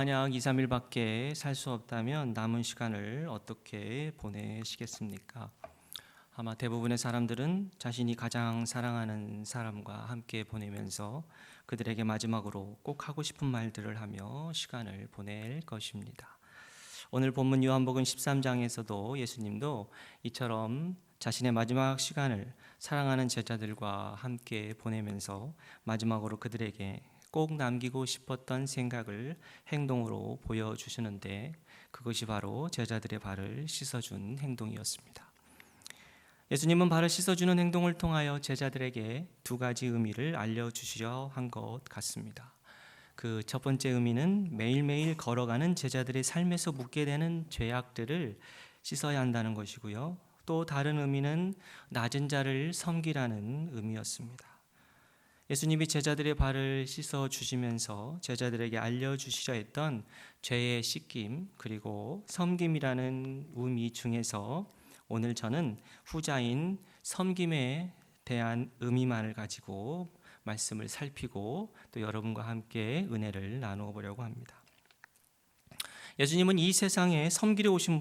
만약 2, 3일밖에 살 수 없다면 남은 시간을 어떻게 보내시겠습니까? 아마 대부분의 사람들은 자신이 가장 사랑하는 사람과 함께 보내면서 그들에게 마지막으로 꼭 하고 싶은 말들을 하며 시간을 보낼 것입니다. 오늘 본문 요한복음 13장에서도 예수님도 이처럼 자신의 마지막 시간을 사랑하는 제자들과 함께 보내면서 마지막으로 그들에게 꼭 남기고 싶었던 생각을 행동으로 보여주시는데, 그것이 바로 제자들의 발을 씻어준 행동이었습니다. 예수님은 발을 씻어주는 행동을 통하여 제자들에게 두 가지 의미를 알려주시려 한 것 같습니다. 그 첫 번째 의미는 매일매일 걸어가는 제자들의 삶에서 묻게 되는 죄악들을 씻어야 한다는 것이고요. 또 다른 의미는 낮은 자를 섬기라는 의미였습니다. 예수님이 제자들의 발을 씻어 주시면서 제자들에게 알려주시려 했던 죄의 씻김 그리고 섬김이라는 의미 중에서 오늘 저는 후자인 섬김에 대한 의미만을 가지고 말씀을 살피고 또 여러분과 함께 은혜를 나누어 보려고 합니다. 예수님은 이 세상에 섬기려 오신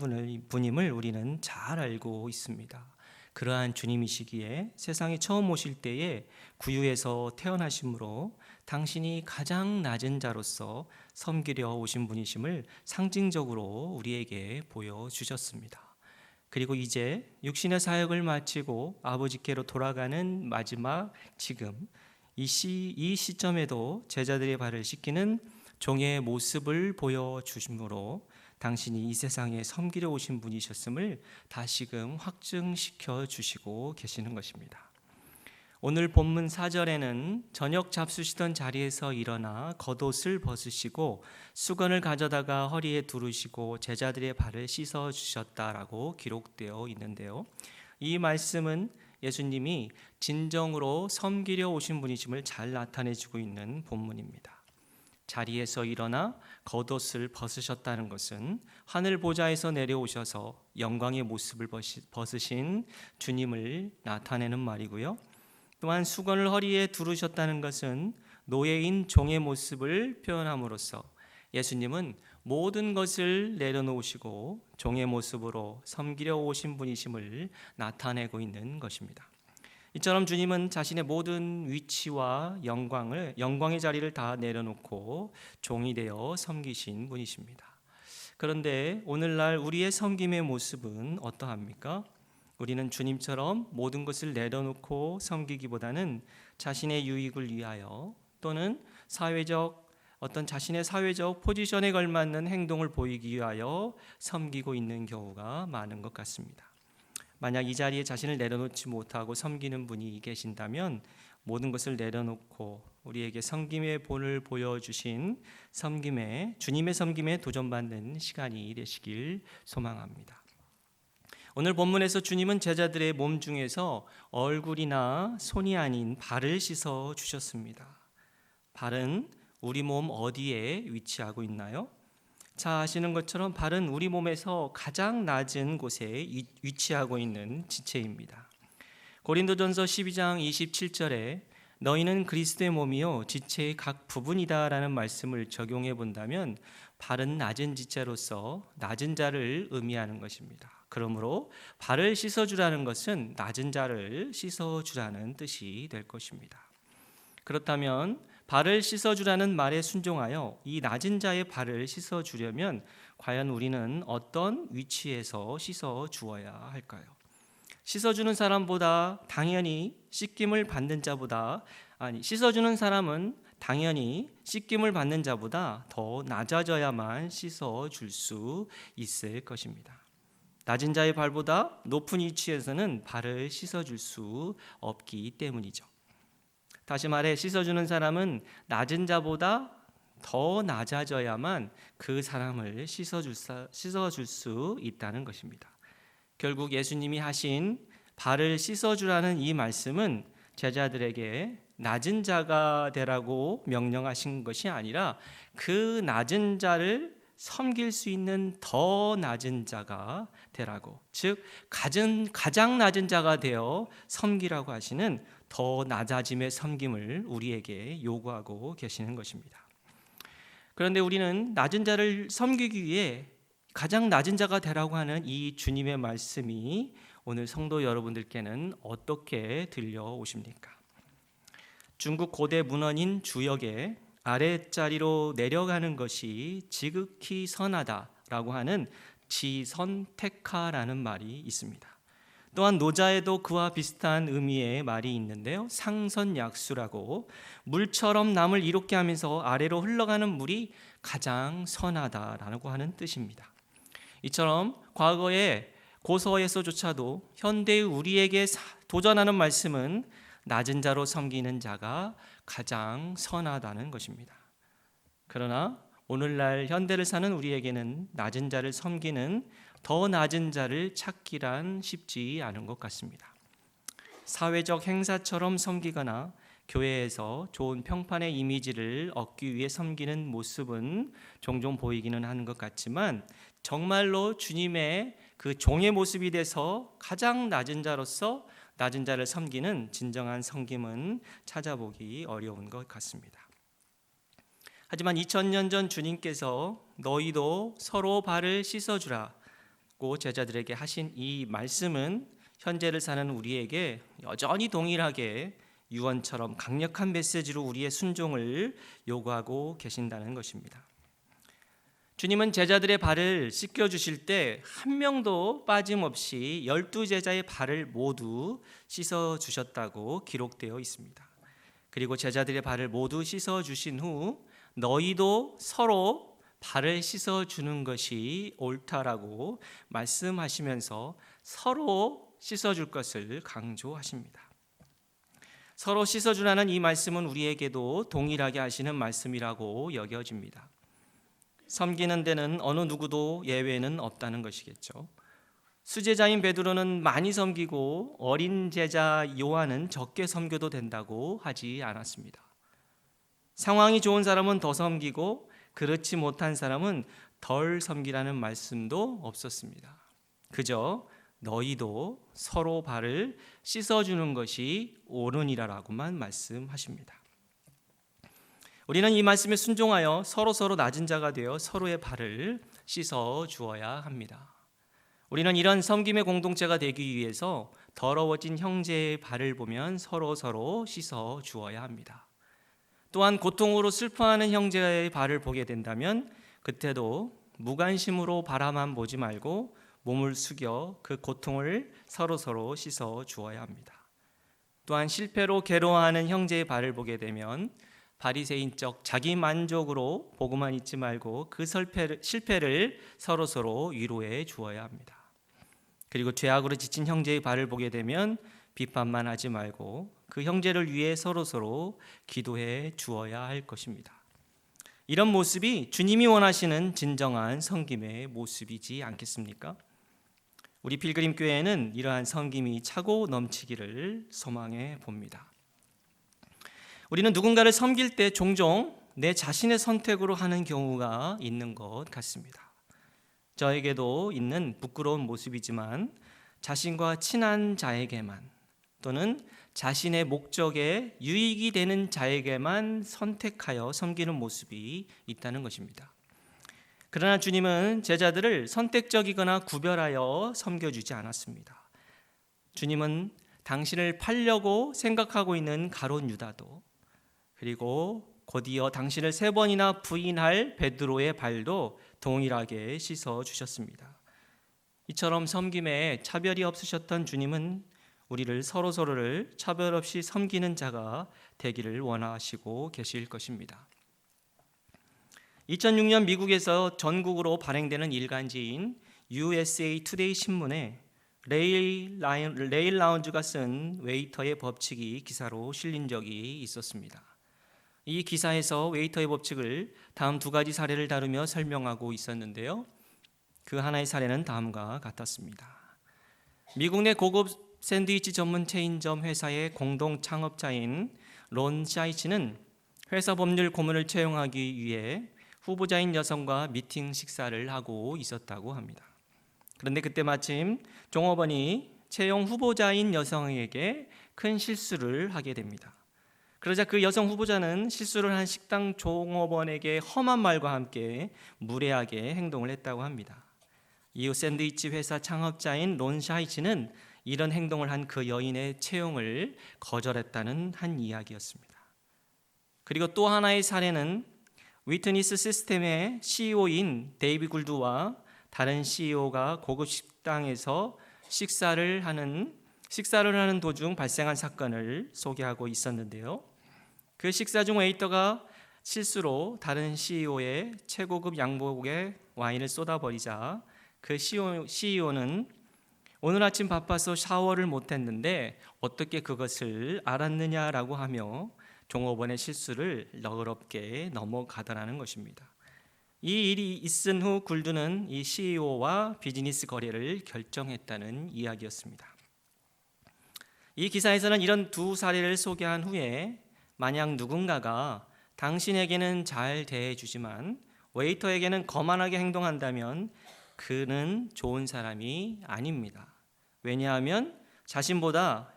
분임을 우리는 잘 알고 있습니다. 그러한 주님이시기에 세상에 처음 오실 때에 구유에서 태어나심으로 당신이 가장 낮은 자로서 섬기려 오신 분이심을 상징적으로 우리에게 보여주셨습니다. 그리고 이제 육신의 사역을 마치고 아버지께로 돌아가는 마지막 지금 이 시점에도 제자들의 발을 씻기는 종의 모습을 보여주심으로 당신이 이 세상에 섬기려 오신 분이셨음을 다시금 확증시켜 주시고 계시는 것입니다. 오늘 본문 4절에는 저녁 잡수시던 자리에서 일어나 겉옷을 벗으시고 수건을 가져다가 허리에 두르시고 제자들의 발을 씻어 주셨다라고 기록되어 있는데요. 이 말씀은 예수님이 진정으로 섬기려 오신 분이심을 잘 나타내주고 있는 본문입니다. 자리에서 일어나 겉옷을 벗으셨다는 것은 하늘 보좌에서 내려오셔서 영광의 모습을 벗으신 주님을 나타내는 말이고요. 또한 수건을 허리에 두르셨다는 것은 노예인 종의 모습을 표현함으로써 예수님은 모든 것을 내려놓으시고 종의 모습으로 섬기려 오신 분이심을 나타내고 있는 것입니다. 이처럼 주님은 자신의 모든 위치와 영광의 자리를 다 내려놓고 종이 되어 섬기신 분이십니다. 그런데 오늘날 우리의 섬김의 모습은 어떠합니까? 우리는 주님처럼 모든 것을 내려놓고 섬기기보다는 자신의 유익을 위하여 또는 자신의 사회적 포지션에 걸맞는 행동을 보이기 위하여 섬기고 있는 경우가 많은 것 같습니다. 만약 이 자리에 자신을 내려놓지 못하고 섬기는 분이 계신다면 모든 것을 내려놓고 우리에게 섬김의 본을 보여주신 주님의 섬김에 도전받는 시간이 되시길 소망합니다. 오늘 본문에서 주님은 제자들의 몸 중에서 얼굴이나 손이 아닌 발을 씻어 주셨습니다. 발은 우리 몸 어디에 위치하고 있나요? 잘 아시는 것처럼 발은 우리 몸에서 가장 낮은 곳에 위치하고 있는 지체입니다. 고린도전서 12장 27절에 너희는 그리스도의 몸이요 지체의 각 부분이다 라는 말씀을 적용해 본다면 발은 낮은 지체로서 낮은 자를 의미하는 것입니다. 그러므로 발을 씻어주라는 것은 낮은 자를 씻어주라는 뜻이 될 것입니다. 그렇다면 발을 씻어주라는 말에 순종하여 이 낮은 자의 발을 씻어주려면 과연 우리는 어떤 위치에서 씻어주어야 할까요? 씻어주는 사람보다 당연히 씻김을 받는 씻어주는 사람은 당연히 씻김을 받는 자보다 더 낮아져야만 씻어줄 수 있을 것입니다. 낮은 자의 발보다 높은 위치에서는 발을 씻어줄 수 없기 때문이죠. 다시 말해 씻어주는 사람은 낮은 자보다 더 낮아져야만 그 사람을 씻어줄 수 있다는 것입니다. 결국 예수님이 하신 발을 씻어주라는 이 말씀은 제자들에게 낮은 자가 되라고 명령하신 것이 아니라 그 낮은 자를 섬길 수 있는 더 낮은 자가 되라고, 즉 가장 낮은 자가 되어 섬기라고 하시는 더 낮아짐의 섬김을 우리에게 요구하고 계시는 것입니다. 그런데 우리는 낮은 자를 섬기기 위해 가장 낮은 자가 되라고 하는 이 주님의 말씀이 오늘 성도 여러분들께는 어떻게 들려오십니까? 중국 고대 문헌인 주역에 아랫자리로 내려가는 것이 지극히 선하다라고 하는 지선택하라는 말이 있습니다. 또한 노자에도 그와 비슷한 의미의 말이 있는데요. 상선약수라고 물처럼 남을 이롭게 하면서 아래로 흘러가는 물이 가장 선하다라고 하는 뜻입니다. 이처럼 과거의 고서에서조차도 현대의 우리에게 도전하는 말씀은 낮은 자로 섬기는 자가 가장 선하다는 것입니다. 그러나 오늘날 현대를 사는 우리에게는 낮은 자를 섬기는 더 낮은 자를 찾기란 쉽지 않은 것 같습니다. 사회적 행사처럼 섬기거나 교회에서 좋은 평판의 이미지를 얻기 위해 섬기는 모습은 종종 보이기는 하는 것 같지만 정말로 주님의 그 종의 모습이 돼서 가장 낮은 자로서 낮은 자를 섬기는 진정한 섬김은 찾아보기 어려운 것 같습니다. 하지만 2000년 전 주님께서 너희도 서로 발을 씻어주라고 제자들에게 하신 이 말씀은 현재를 사는 우리에게 여전히 동일하게 유언처럼 강력한 메시지로 우리의 순종을 요구하고 계신다는 것입니다. 주님은 제자들의 발을 씻겨주실 때 한 명도 빠짐없이 12제자의 발을 모두 씻어주셨다고 기록되어 있습니다. 그리고 제자들의 발을 모두 씻어주신 후 너희도 서로 발을 씻어주는 것이 옳다라고 말씀하시면서 서로 씻어줄 것을 강조하십니다. 서로 씻어주라는 이 말씀은 우리에게도 동일하게 하시는 말씀이라고 여겨집니다. 섬기는 데는 어느 누구도 예외는 없다는 것이겠죠. 수제자인 베드로는 많이 섬기고 어린 제자 요한은 적게 섬겨도 된다고 하지 않았습니다. 상황이 좋은 사람은 더 섬기고 그렇지 못한 사람은 덜 섬기라는 말씀도 없었습니다. 그저 너희도 서로 발을 씻어주는 것이 옳으니라라고만 말씀하십니다. 우리는 이 말씀에 순종하여 서로 낮은 자가 되어 서로의 발을 씻어 주어야 합니다. 우리는 이런 섬김의 공동체가 되기 위해서 더러워진 형제의 발을 보면 서로 씻어 주어야 합니다. 또한 고통으로 슬퍼하는 형제의 발을 보게 된다면 그때도 무관심으로 바라만 보지 말고 몸을 숙여 그 고통을 서로 씻어 주어야 합니다. 또한 실패로 괴로워하는 형제의 발을 보게 되면 바리새인적 자기 만족으로 보고만 있지 말고 그 실패를 서로 위로해 주어야 합니다. 그리고 죄악으로 지친 형제의 발을 보게 되면 비판만 하지 말고 그 형제를 위해 서로 기도해 주어야 할 것입니다. 이런 모습이 주님이 원하시는 진정한 섬김의 모습이지 않겠습니까? 우리 필그림 교회에는 이러한 섬김이 차고 넘치기를 소망해 봅니다. 우리는 누군가를 섬길 때 종종 내 자신의 선택으로 하는 경우가 있는 것 같습니다. 저에게도 있는 부끄러운 모습이지만 자신과 친한 자에게만 또는 자신의 목적에 유익이 되는 자에게만 선택하여 섬기는 모습이 있다는 것입니다. 그러나 주님은 제자들을 선택적이거나 구별하여 섬겨주지 않았습니다. 주님은 당신을 팔려고 생각하고 있는 가룟 유다도 그리고 곧이어 당신을 3번이나 부인할 베드로의 발도 동일하게 씻어 주셨습니다. 이처럼 섬김에 차별이 없으셨던 주님은 우리를 서로를 차별 없이 섬기는 자가 되기를 원하시고 계실 것입니다. 2006년 미국에서 전국으로 발행되는 일간지인 USA 투데이 신문에 레일 라운지가 쓴 웨이터의 법칙이 기사로 실린 적이 있었습니다. 이 기사에서 웨이터의 법칙을 다음 2가지 사례를 다루며 설명하고 있었는데요. 그 하나의 사례는 다음과 같았습니다. 미국 내 고급 샌드위치 전문 체인점 회사의 공동 창업자인 론 샤이치는 회사 법률 고문을 채용하기 위해 후보자인 여성과 미팅 식사를 하고 있었다고 합니다. 그런데 그때 마침 종업원이 채용 후보자인 여성에게 큰 실수를 하게 됩니다. 그러자 그 여성 후보자는 실수를 한 식당 종업원에게 험한 말과 함께 무례하게 행동을 했다고 합니다. 이후 샌드위치 회사 창업자인 론 샤이치는 이런 행동을 한 그 여인의 채용을 거절했다는 한 이야기였습니다. 그리고 또 하나의 사례는 위트니스 시스템의 CEO인 데이비 굴드와 다른 CEO가 고급 식당에서 식사를 하는 도중 발생한 사건을 소개하고 있었는데요. 그 식사 중 웨이터가 실수로 다른 CEO의 최고급 양복에 와인을 쏟아버리자 그 CEO는 오늘 아침 바빠서 샤워를 못했는데 어떻게 그것을 알았느냐라고 하며 종업원의 실수를 너그럽게 넘어가더라는 것입니다. 이 일이 있은 후 굴드는 이 CEO와 비즈니스 거래를 결정했다는 이야기였습니다. 이 기사에서는 이런 두 사례를 소개한 후에 만약 누군가가 당신에게는 잘 대해주지만 웨이터에게는 거만하게 행동한다면 그는 좋은 사람이 아닙니다. 왜냐하면 자신보다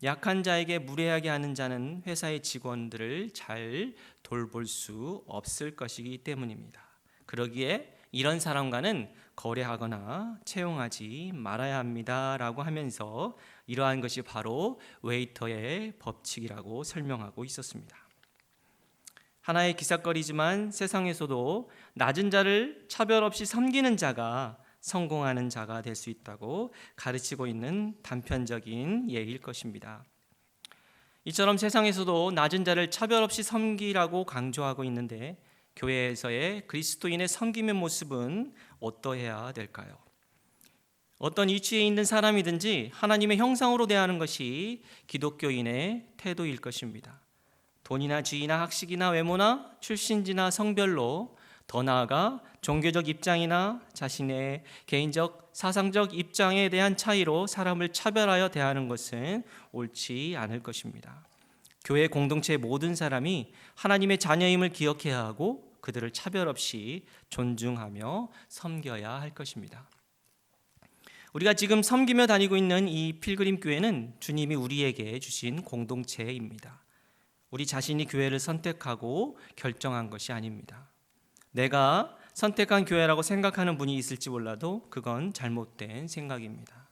약한 자에게 무례하게 하는 자는 회사의 직원들을 잘 돌볼 수 없을 것이기 때문입니다. 그러기에 이런 사람과는 거래하거나 채용하지 말아야 합니다라고 하면서 이러한 것이 바로 웨이터의 법칙이라고 설명하고 있었습니다. 하나의 기삿거리지만 세상에서도 낮은 자를 차별 없이 섬기는 자가 성공하는 자가 될 수 있다고 가르치고 있는 단편적인 예일 것입니다. 이처럼 세상에서도 낮은 자를 차별 없이 섬기라고 강조하고 있는데 교회에서의 그리스도인의 섬김의 모습은 어떠해야 될까요? 어떤 위치에 있는 사람이든지 하나님의 형상으로 대하는 것이 기독교인의 태도일 것입니다. 돈이나 지위나 학식이나 외모나 출신지나 성별로 더 나아가 종교적 입장이나 자신의 개인적 사상적 입장에 대한 차이로 사람을 차별하여 대하는 것은 옳지 않을 것입니다. 교회 공동체의 모든 사람이 하나님의 자녀임을 기억해야 하고 그들을 차별 없이 존중하며 섬겨야 할 것입니다. 우리가 지금 섬기며 다니고 있는 이 필그림 교회는 주님이 우리에게 주신 공동체입니다. 우리 자신이 교회를 선택하고 결정한 것이 아닙니다. 내가 선택한 교회라고 생각하는 분이 있을지 몰라도 그건 잘못된 생각입니다.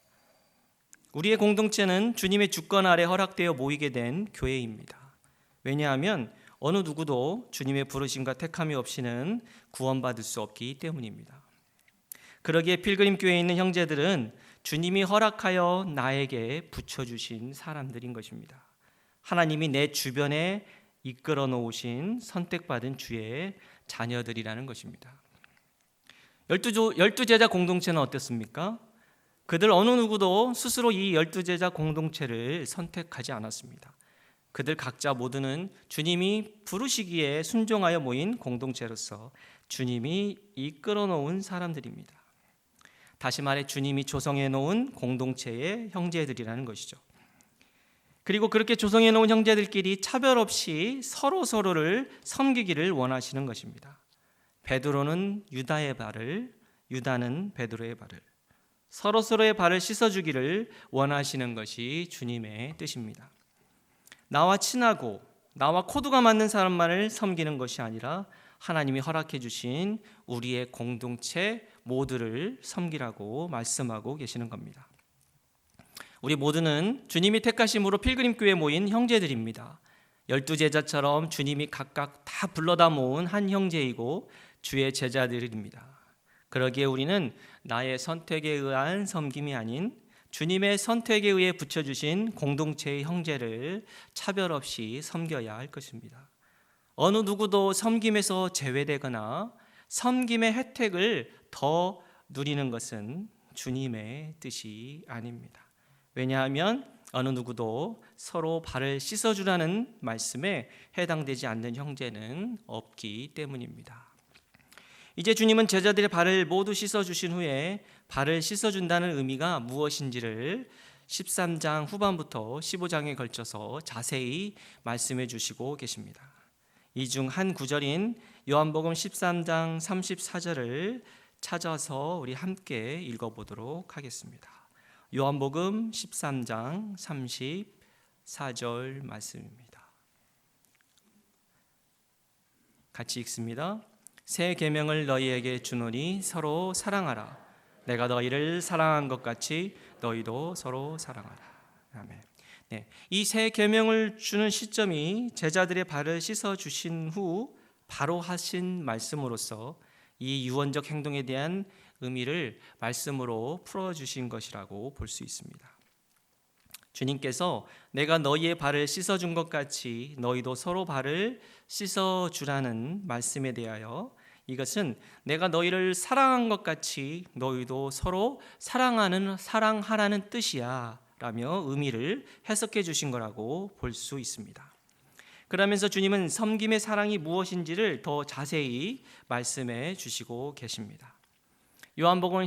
우리의 공동체는 주님의 주권 아래 허락되어 모이게 된 교회입니다. 왜냐하면 어느 누구도 주님의 부르심과 택함이 없이는 구원받을 수 없기 때문입니다. 그러기에 필그림 교회에 있는 형제들은 주님이 허락하여 나에게 붙여주신 사람들인 것입니다. 하나님이 내 주변에 이끌어 놓으신 선택받은 주의 자녀들이라는 것입니다. 12제자 공동체는 어땠습니까? 그들 어느 누구도 스스로 이 12제자 공동체를 선택하지 않았습니다. 그들 각자 모두는 주님이 부르시기에 순종하여 모인 공동체로서 주님이 이끌어 놓은 사람들입니다. 다시 말해 주님이 조성해 놓은 공동체의 형제들이라는 것이죠. 그리고 그렇게 조성해 놓은 형제들끼리 차별 없이 서로를 섬기기를 원하시는 것입니다. 베드로는 유다의 발을, 유다는 베드로의 발을, 서로의 발을 씻어주기를 원하시는 것이 주님의 뜻입니다. 나와 친하고 나와 코드가 맞는 사람만을 섬기는 것이 아니라 하나님이 허락해 주신 우리의 공동체 모두를 섬기라고 말씀하고 계시는 겁니다. 우리 모두는 주님이 택하심으로 필그림교회에 모인 형제들입니다. 12제자처럼 주님이 각각 다 불러다 모은 한 형제이고 주의 제자들입니다. 그러기에 우리는 나의 선택에 의한 섬김이 아닌 주님의 선택에 의해 붙여주신 공동체의 형제를 차별 없이 섬겨야 할 것입니다. 어느 누구도 섬김에서 제외되거나 섬김의 혜택을 더 누리는 것은 주님의 뜻이 아닙니다. 왜냐하면 어느 누구도 서로 발을 씻어주라는 말씀에 해당되지 않는 형제는 없기 때문입니다. 이제 주님은 제자들의 발을 모두 씻어주신 후에 발을 씻어준다는 의미가 무엇인지를 13장 후반부터 15장에 걸쳐서 자세히 말씀해 주시고 계십니다. 이 중 한 구절인 요한복음 13장 34절을 찾아서 우리 함께 읽어보도록 하겠습니다. 요한복음 13장 34절 말씀입니다. 같이 읽습니다. 새 계명을 너희에게 주노니 서로 사랑하라. 내가 너희를 사랑한 것 같이 너희도 서로 사랑하라. 아멘. 네, 이 새 계명을 주는 시점이 제자들의 발을 씻어 주신 후 바로 하신 말씀으로서 이 유언적 행동에 대한 의미를 말씀으로 풀어주신 것이라고 볼 수 있습니다. 주님께서 내가 너희의 발을 씻어준 것 같이 너희도 서로 발을 씻어주라는 말씀에 대하여 이것은 내가 너희를 사랑한 것 같이 너희도 서로 사랑하라는 뜻이야 라며 의미를 해석해 주신 거라고 볼 수 있습니다. 그러면서 주님은 섬김의 사랑이 무엇인지를 더 자세히 말씀해 주시고 계십니다. 요한복음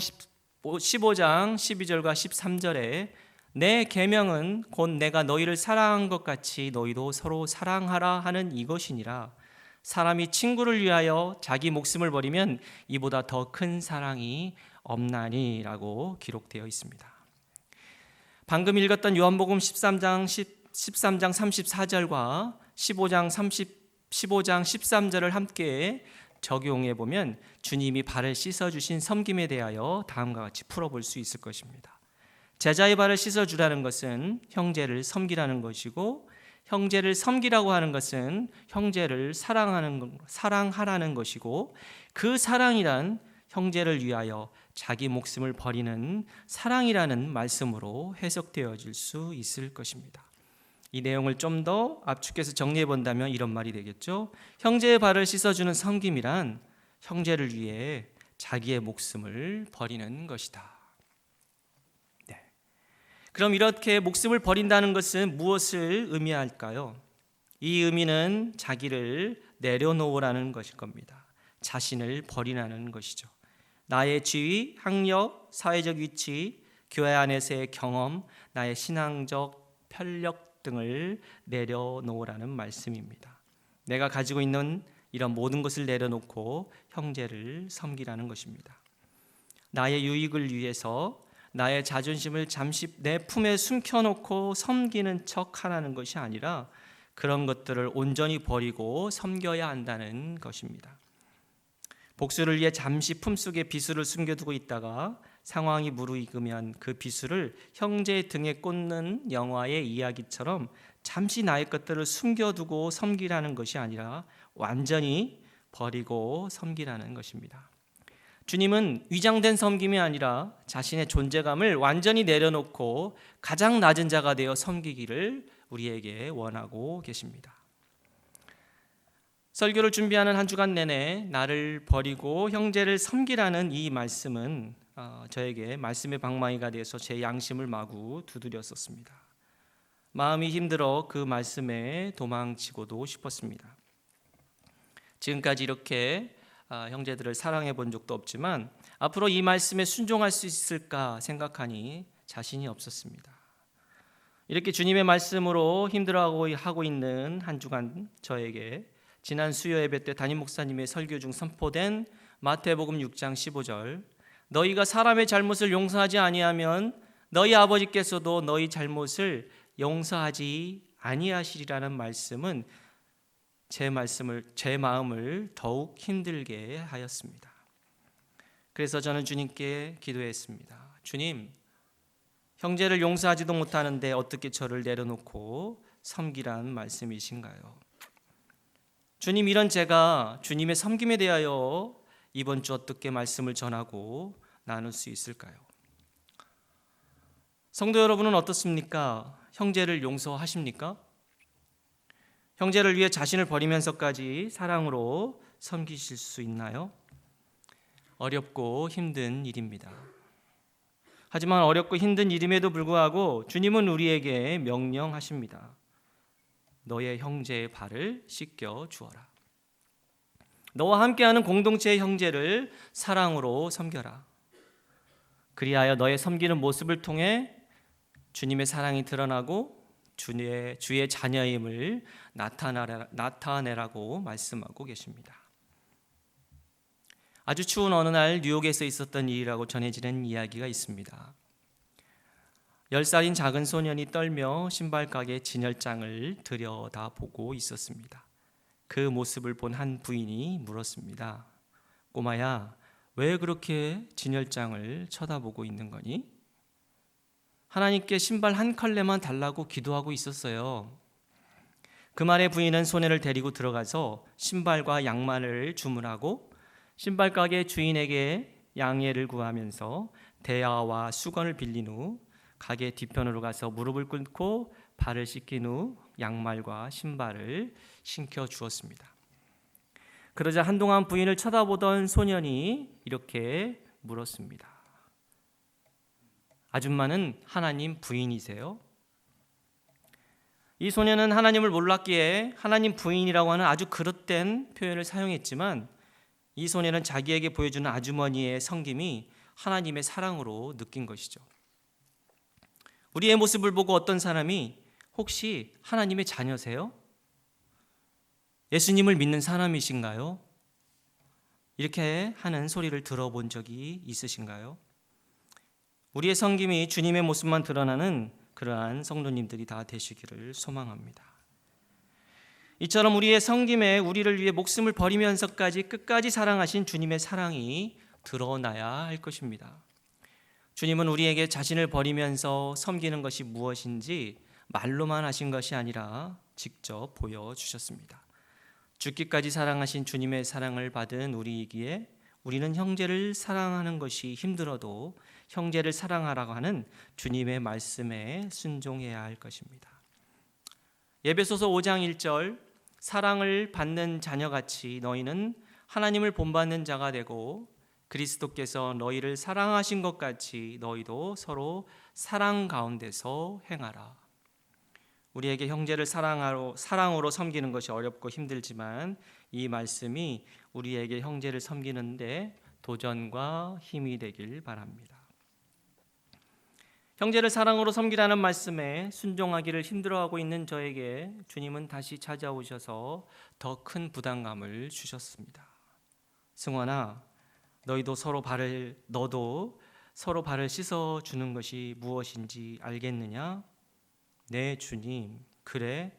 15장 12절과 13절에 내 계명은 곧 내가 너희를 사랑한 것 같이 너희도 서로 사랑하라 하는 이것이니라. 사람이 친구를 위하여 자기 목숨을 버리면 이보다 더 큰 사랑이 없나니 라고 기록되어 있습니다. 방금 읽었던 요한복음 13장 34절과 15장 13절을 함께 적용해 보면 주님이 발을 씻어주신 섬김에 대하여 다음과 같이 풀어볼 수 있을 것입니다. 제자의 발을 씻어주라는 것은 형제를 섬기라는 것이고, 형제를 섬기라고 하는 것은 형제를 사랑하라는 것이고, 그 사랑이란 형제를 위하여 자기 목숨을 버리는 사랑이라는 말씀으로 해석되어질 수 있을 것입니다. 이 내용을 좀 더 압축해서 정리해 본다면 이런 말이 되겠죠. 형제의 발을 씻어주는 섬김이란 형제를 위해 자기의 목숨을 버리는 것이다. 네. 그럼 이렇게 목숨을 버린다는 것은 무엇을 의미할까요? 이 의미는 자기를 내려놓으라는 것일 겁니다. 자신을 버리라는 것이죠. 나의 지위, 학력, 사회적 위치, 교회 안에서의 경험, 나의 신앙적 편력 등을 내려놓으라는 말씀입니다. 내가 가지고 있는 이런 모든 것을 내려놓고 형제를 섬기라는 것입니다. 나의 유익을 위해서 나의 자존심을 잠시 내 품에 숨겨놓고 섬기는 척 하라는 것이 아니라 그런 것들을 온전히 버리고 섬겨야 한다는 것입니다. 복수를 위해 잠시 품속에 비수를 숨겨두고 있다가 상황이 무르익으면 그 비수를 형제의 등에 꽂는 영화의 이야기처럼 잠시 나의 것들을 숨겨두고 섬기라는 것이 아니라 완전히 버리고 섬기라는 것입니다. 주님은 위장된 섬김이 아니라 자신의 존재감을 완전히 내려놓고 가장 낮은 자가 되어 섬기기를 우리에게 원하고 계십니다. 설교를 준비하는 한 주간 내내 나를 버리고 형제를 섬기라는 이 말씀은 저에게 말씀의 방망이가 돼서 제 양심을 마구 두드렸었습니다. 마음이 힘들어 그 말씀에 도망치고도 싶었습니다. 지금까지 이렇게 형제들을 사랑해 본 적도 없지만 앞으로 이 말씀에 순종할 수 있을까 생각하니 자신이 없었습니다. 이렇게 주님의 말씀으로 힘들어하고 있는 한 주간 저에게 지난 수요 예배 때 담임 목사님의 설교 중 선포된 마태복음 6장 15절 너희가 사람의 잘못을 용서하지 아니하면 너희 아버지께서도 너희 잘못을 용서하지 아니하시리라는 말씀은 제 마음을 더욱 힘들게 하였습니다. 그래서 저는 주님께 기도했습니다. 주님, 형제를 용서하지도 못하는데 어떻게 저를 내려놓고 섬기라는 말씀이신가요? 주님, 이런 제가 주님의 섬김에 대하여 이번 주 어떻게 말씀을 전하고 나눌 수 있을까요? 성도 여러분은 어떻습니까? 형제를 용서하십니까? 형제를 위해 자신을 버리면서까지 사랑으로 섬기실 수 있나요? 어렵고 힘든 일입니다. 하지만 어렵고 힘든 일임에도 불구하고 주님은 우리에게 명령하십니다. 너의 형제의 발을 씻겨 주어라. 너와 함께하는 공동체의 형제를 사랑으로 섬겨라. 그리하여 너의 섬기는 모습을 통해 주님의 사랑이 드러나고 주의 자녀임을 나타내라고 말씀하고 계십니다. 아주 추운 어느 날 뉴욕에서 있었던 일이라고 전해지는 이야기가 있습니다. 10살인 작은 소년이 떨며 신발 가게 진열장을 들여다보고 있었습니다. 그 모습을 본 한 부인이 물었습니다. 꼬마야, 왜 그렇게 진열장을 쳐다보고 있는 거니? 하나님께 신발 한 컬레만 달라고 기도하고 있었어요. 그 말에 부인은 소년을 데리고 들어가서 신발과 양말을 주문하고 신발 가게 주인에게 양해를 구하면서 대야와 수건을 빌린 후 가게 뒤편으로 가서 무릎을 꿇고 발을 씻긴 후 양말과 신발을 신겨 주었습니다. 그러자 한동안 부인을 쳐다보던 소년이 이렇게 물었습니다. 아줌마는 하나님 부인이세요? 이 소년은 하나님을 몰랐기에 하나님 부인이라고 하는 아주 그릇된 표현을 사용했지만 이 소년은 자기에게 보여주는 아주머니의 섬김이 하나님의 사랑으로 느낀 것이죠. 우리의 모습을 보고 어떤 사람이 혹시 하나님의 자녀세요? 예수님을 믿는 사람이신가요? 이렇게 하는 소리를 들어본 적이 있으신가요? 우리의 섬김이 주님의 모습만 드러나는 그러한 성도님들이 다 되시기를 소망합니다. 이처럼 우리의 섬김에 우리를 위해 목숨을 버리면서까지 끝까지 사랑하신 주님의 사랑이 드러나야 할 것입니다. 주님은 우리에게 자신을 버리면서 섬기는 것이 무엇인지 말로만 하신 것이 아니라 직접 보여주셨습니다. 죽기까지 사랑하신 주님의 사랑을 받은 우리이기에 우리는 형제를 사랑하는 것이 힘들어도 형제를 사랑하라고 하는 주님의 말씀에 순종해야 할 것입니다. 에베소서 5장 1절 사랑을 받는 자녀같이 너희는 하나님을 본받는 자가 되고 그리스도께서 너희를 사랑하신 것 같이 너희도 서로 사랑 가운데서 행하라. 우리에게 형제를 사랑으로 섬기는 것이 어렵고 힘들지만 이 말씀이 우리에게 형제를 섬기는데 도전과 힘이 되길 바랍니다. 형제를 사랑으로 섬기라는 말씀에 순종하기를 힘들어하고 있는 저에게 주님은 다시 찾아오셔서 더 큰 부담감을 주셨습니다. 승환아, 너도 서로 발을 씻어 주는 것이 무엇인지 알겠느냐? 네, 주님. 그래?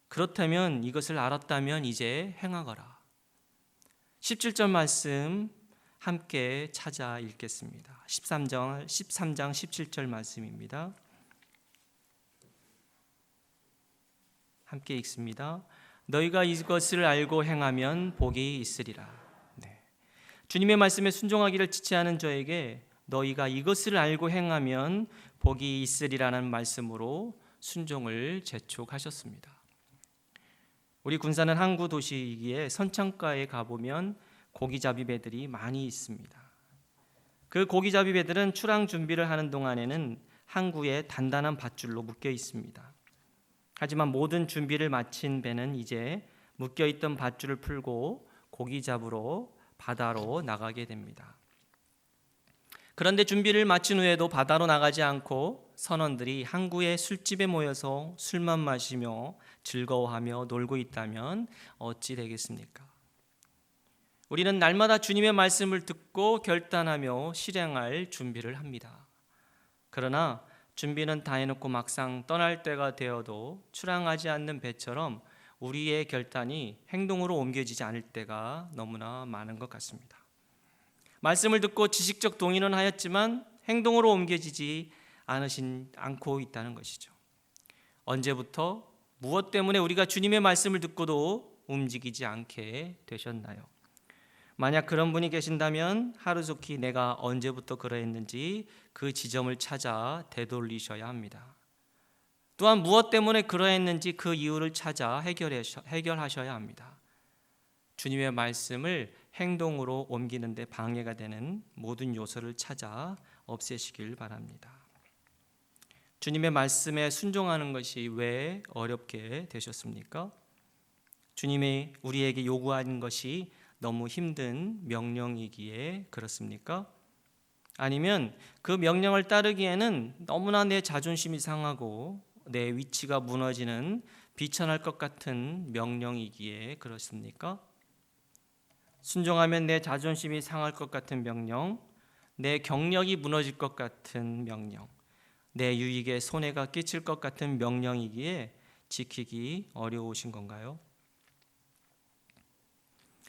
그렇다면 이것을 알았다면 이제 행하거라. 17절 말씀 함께 찾아 읽겠습니다. 13장 17절 말씀입니다. 함께 읽습니다. 너희가 이것을 알고 행하면 복이 있으리라. 네. 주님의 말씀에 순종하기를 지체하는 저에게 너희가 이것을 알고 행하면 복이 있으리라는 말씀으로 순종을 재촉하셨습니다. 우리 군산은 항구 도시이기에 선창가에 가보면 고기잡이 배들이 많이 있습니다. 그 고기잡이 배들은 출항 준비를 하는 동안에는 항구에 단단한 밧줄로 묶여 있습니다. 하지만 모든 준비를 마친 배는 이제 묶여있던 밧줄을 풀고 고기 잡으러 바다로 나가게 됩니다. 그런데 준비를 마친 후에도 바다로 나가지 않고 선원들이 항구의 술집에 모여서 술만 마시며 즐거워하며 놀고 있다면 어찌 되겠습니까? 우리는 날마다 주님의 말씀을 듣고 결단하며 실행할 준비를 합니다. 그러나 준비는 다 해놓고 막상 떠날 때가 되어도 출항하지 않는 배처럼 우리의 결단이 행동으로 옮겨지지 않을 때가 너무나 많은 것 같습니다. 말씀을 듣고 지식적 동의는 하였지만 행동으로 옮겨지지 않고 있다는 것이죠. 언제부터 무엇 때문에 우리가 주님의 말씀을 듣고도 움직이지 않게 되셨나요? 만약 그런 분이 계신다면 하루속히 내가 언제부터 그러했는지 그 지점을 찾아 되돌리셔야 합니다. 또한 무엇 때문에 그러했는지 그 이유를 찾아 해결하셔야 합니다. 주님의 말씀을 행동으로 옮기는 데 방해가 되는 모든 요소를 찾아 없애시길 바랍니다. 주님의 말씀에 순종하는 것이 왜 어렵게 되셨습니까? 주님이 우리에게 요구하는 것이 너무 힘든 명령이기에 그렇습니까? 아니면 그 명령을 따르기에는 너무나 내 자존심이 상하고 내 위치가 무너지는 비천할 것 같은 명령이기에 그렇습니까? 순종하면 내 자존심이 상할 것 같은 명령, 내 경력이 무너질 것 같은 명령, 내 유익에 손해가 끼칠 것 같은 명령이기에 지키기 어려우신 건가요?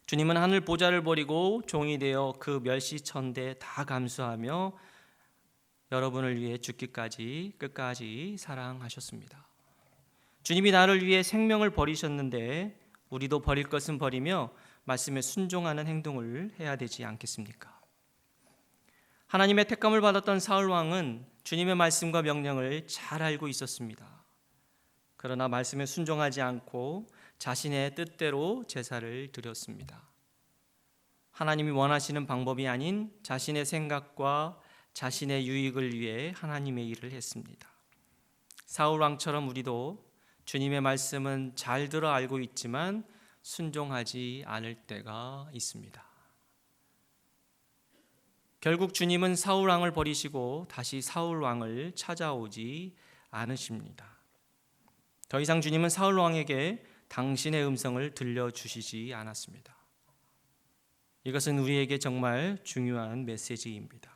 주님은 하늘 보좌를 버리고 종이 되어 그 멸시천대 다 감수하며 여러분을 위해 죽기까지 끝까지 사랑하셨습니다. 주님이 나를 위해 생명을 버리셨는데 우리도 버릴 것은 버리며 말씀에 순종하는 행동을 해야 되지 않겠습니까? 하나님의 택감을 받았던 사울 왕은 주님의 말씀과 명령을 잘 알고 있었습니다. 그러나 말씀에 순종하지 않고 자신의 뜻대로 제사를 드렸습니다. 하나님이 원하시는 방법이 아닌 자신의 생각과 자신의 유익을 위해 하나님의 일을 했습니다. 사울 왕처럼 우리도 주님의 말씀은 잘 들어 알고 있지만 순종하지 않을 때가 있습니다. 결국 주님은 사울 왕을 버리시고 다시 사울 왕을 찾아오지 않으십니다. 더 이상 주님은 사울 왕에게 당신의 음성을 들려주시지 않았습니다. 이것은 우리에게 정말 중요한 메시지입니다.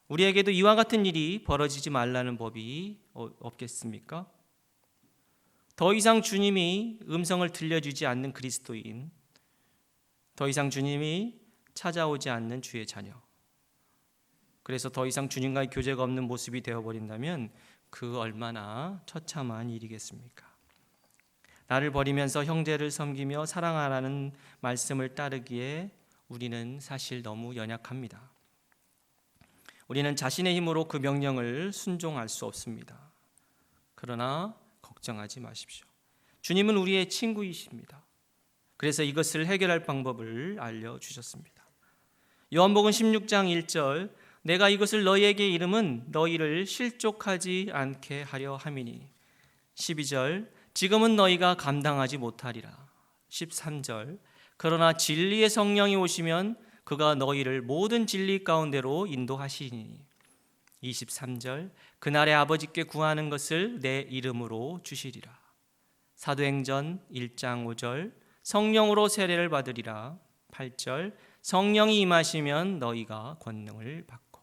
우리에게도 이와 같은 일이 벌어지지 말라는 법이 없겠습니까? 더 이상 주님이 음성을 들려주지 않는 그리스도인, 더 이상 주님이 찾아오지 않는 주의 자녀, 그래서 더 이상 주님과의 교제가 없는 모습이 되어버린다면 그 얼마나 처참한 일이겠습니까? 나를 버리면서 형제를 섬기며 사랑하라는 말씀을 따르기에 우리는 사실 너무 연약합니다. 우리는 자신의 힘으로 그 명령을 순종할 수 없습니다. 그러나 걱정하지 마십시오. 주님은 우리의 친구이십니다. 그래서 이것을 해결할 방법을 알려주셨습니다. 요한복음 16장 1절, 내가 이것을 너희에게 이름은 너희를 실족하지 않게 하려 함이니. 12절, 지금은 너희가 감당하지 못하리라. 13절, 그러나 진리의 성령이 오시면 그가 너희를 모든 진리 가운데로 인도하시니. 23절, 그날에 아버지께 구하는 것을 내 이름으로 주시리라. 사도행전 1장 5절, 성령으로 세례를 받으리라. 8절, 성령이 임하시면 너희가 권능을 받고.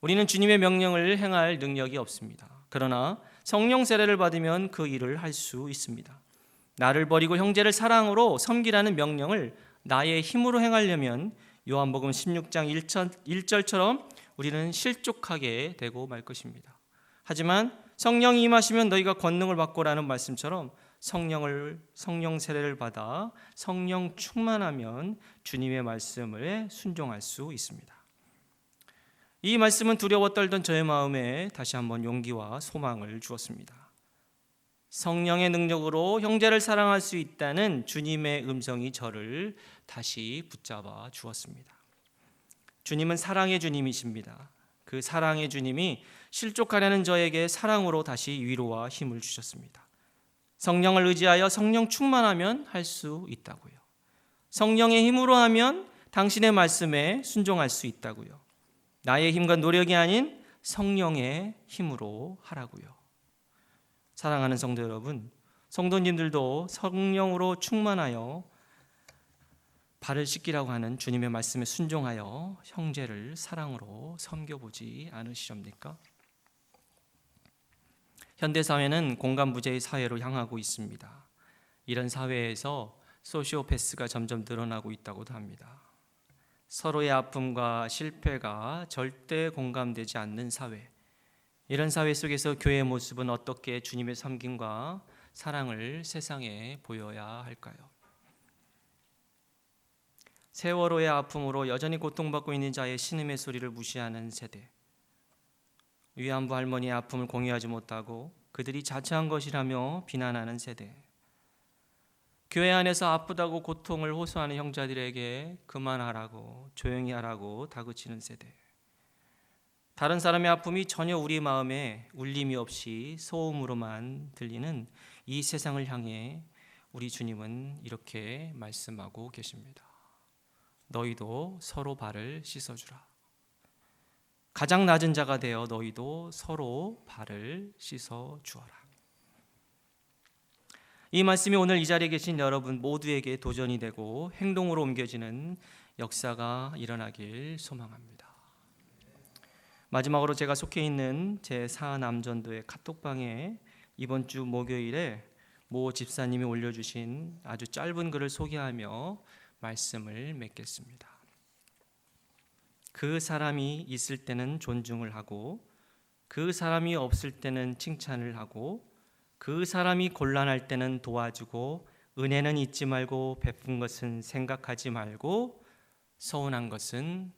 우리는 주님의 명령을 행할 능력이 없습니다. 그러나 성령 세례를 받으면 그 일을 할 수 있습니다. 나를 버리고 형제를 사랑으로 섬기라는 명령을 나의 힘으로 행하려면 요한복음 16장 1절처럼 우리는 실족하게 되고 말 것입니다. 하지만 성령이 임하시면 너희가 권능을 받고라는 말씀처럼 성령 세례를 받아 성령 충만하면 주님의 말씀에 순종할 수 있습니다. 이 말씀은 두려워 떨던 저의 마음에 다시 한번 용기와 소망을 주었습니다. 성령의 능력으로 형제를 사랑할 수 있다는 주님의 음성이 저를 다시 붙잡아 주었습니다. 주님은 사랑의 주님이십니다. 그 사랑의 주님이 실족하려는 저에게 사랑으로 다시 위로와 힘을 주셨습니다. 성령을 의지하여 성령 충만하면 할 수 있다고요. 성령의 힘으로 하면 당신의 말씀에 순종할 수 있다고요. 나의 힘과 노력이 아닌 성령의 힘으로 하라고요. 사랑하는 성도 여러분, 성도님들도 성령으로 충만하여 발을 씻기라고 하는 주님의 말씀에 순종하여 형제를 사랑으로 섬겨보지 않으시렵니까? 현대사회는 공간부재의 사회로 향하고 있습니다. 이런 사회에서 소시오패스가 점점 늘어나고 있다고도 합니다. 서로의 아픔과 실패가 절대 공감되지 않는 사회, 이런 사회 속에서 교회의 모습은 어떻게 주님의 섬김과 사랑을 세상에 보여야 할까요? 세월호의 아픔으로 여전히 고통받고 있는 자의 신음의 소리를 무시하는 세대, 위안부 할머니의 아픔을 공유하지 못하고 그들이 자처한 것이라며 비난하는 세대, 교회 안에서 아프다고 고통을 호소하는 형제들에게 그만하라고, 조용히 하라고 다그치는 세대, 다른 사람의 아픔이 전혀 우리 마음에 울림이 없이 소음으로만 들리는 이 세상을 향해 우리 주님은 이렇게 말씀하고 계십니다. 너희도 서로 발을 씻어주라. 가장 낮은 자가 되어 너희도 서로 발을 씻어주어라. 이 말씀이 오늘 이 자리에 계신 여러분 모두에게 도전이 되고 행동으로 옮겨지는 역사가 일어나길 소망합니다. 마지막으로 제가 속해 있는 제4남전도의 카톡방에 이번 주 목요일에 모 집사님이 올려주신 아주 짧은 글을 소개하며 말씀을 맺겠습니다. 그 사람이 있을 때는 존중을 하고 그 사람이 없을 때는 칭찬을 하고 그 사람이 곤란할 때는 도와주고 은혜는 잊지 말고 베푼 것은 생각하지 말고 서운한 것은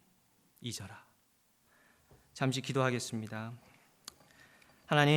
잊어라. 잠시 기도하겠습니다. 하나님,